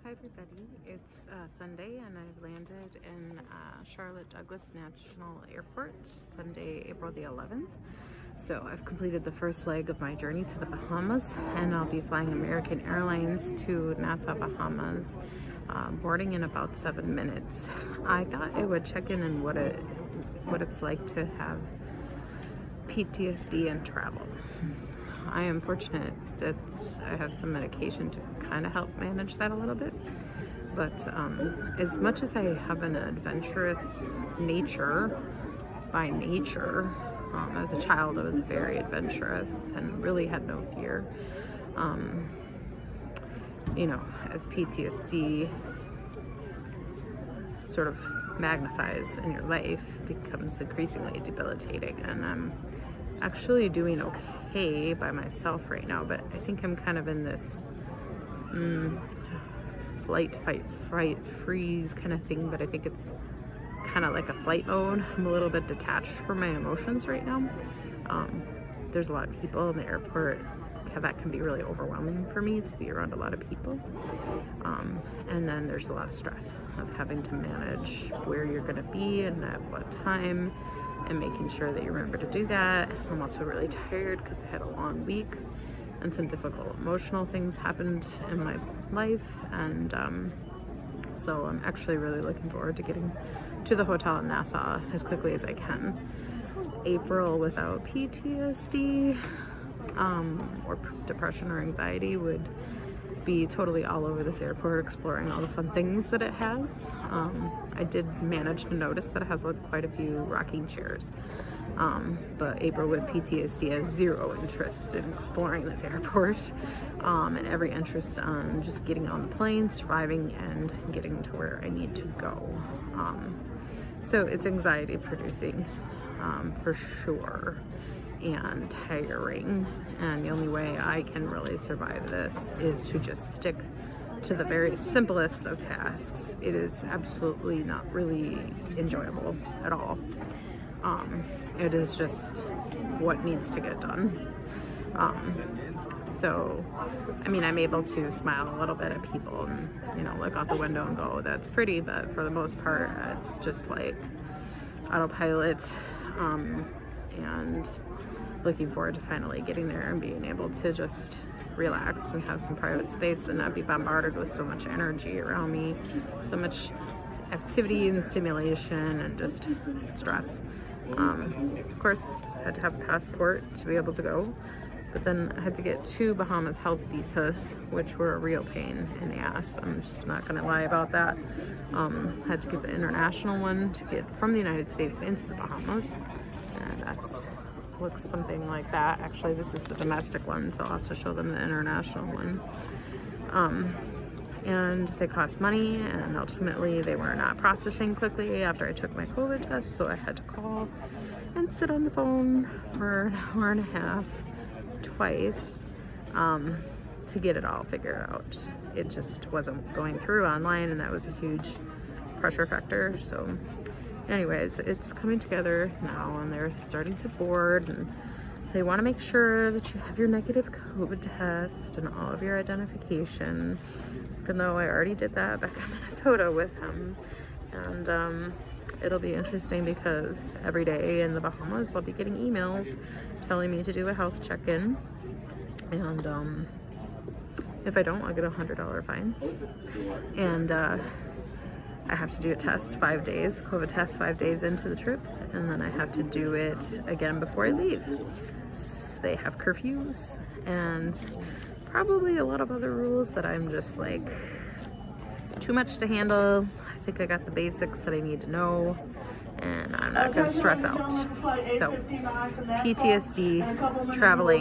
Hi everybody, it's Sunday and I've landed in Charlotte Douglas National Airport, Sunday, April the 11th. So I've completed the first leg of my journey to the Bahamas, and I'll be flying American Airlines to Nassau, Bahamas, boarding in about 7 minutes. I thought I would check in on what it's like to have PTSD and travel. I am fortunate that I have some medication to kind of help manage that a little bit. But as much as I have an adventurous nature by nature, as a child I was very adventurous and really had no fear. You know, as PTSD sort of magnifies in your life, becomes increasingly debilitating, and I'm actually doing okay by myself right now, but I think I'm kind of in this flight, fight, fright, freeze kind of thing, but I think it's kind of like a flight mode. I'm a little bit detached from my emotions right now. There's a lot of people in the airport. That can be really overwhelming for me, to be around a lot of people. And then there's a lot of stress of having to manage where you're going to be and at what time, and making sure that you remember to do that. I'm also really tired because I had a long week and some difficult emotional things happened in my life, and so I'm actually really looking forward to getting to the hotel in Nassau as quickly as I can. April without PTSD or depression or anxiety would be totally all over this airport, exploring all the fun things that it has. I did manage to notice that it has quite a few rocking chairs, but April with PTSD has zero interest in exploring this airport, and every interest on just getting on the plane, surviving, and getting to where I need to go. So it's anxiety producing for sure, and tiring, and the only way I can really survive this is to just stick to the very simplest of tasks. It is absolutely not really enjoyable at all. It is just what needs to get done. So I mean, I'm able to smile a little bit at people and, you know, look out the window and go, that's pretty, but for the most part it's just like autopilot, and looking forward to finally getting there and being able to just relax and have some private space and not be bombarded with so much energy around me, so much activity and stimulation and just stress. Of course, I had to have a passport to be able to go, but then I had to get 2 Bahamas health visas, which were a real pain in the ass. I'm just not gonna lie about that. Had to get the international one to get from the United States into the Bahamas, and that's looks something like that. Actually, this is the domestic one, so I'll have to show them the international one. And they cost money, and ultimately they were not processing quickly after I took my COVID test, so I had to call and sit on the phone for an hour and a half twice to get it all figured out. It just wasn't going through online, and that was a huge pressure factor. So anyways, it's coming together now, and they're starting to board, and they want to make sure that you have your negative COVID test and all of your identification, even though I already did that back in Minnesota with him. And it'll be interesting because every day in the Bahamas I'll be getting emails telling me to do a health check-in, and if I don't, I'll get a $100 fine. And I have to do a test 5 days, COVID test 5 days into the trip, and then I have to do it again before I leave. So they have curfews and probably a lot of other rules that I'm just like, too much to handle. I think I got the basics that I need to know, and I'm not gonna stress out. So PTSD, traveling.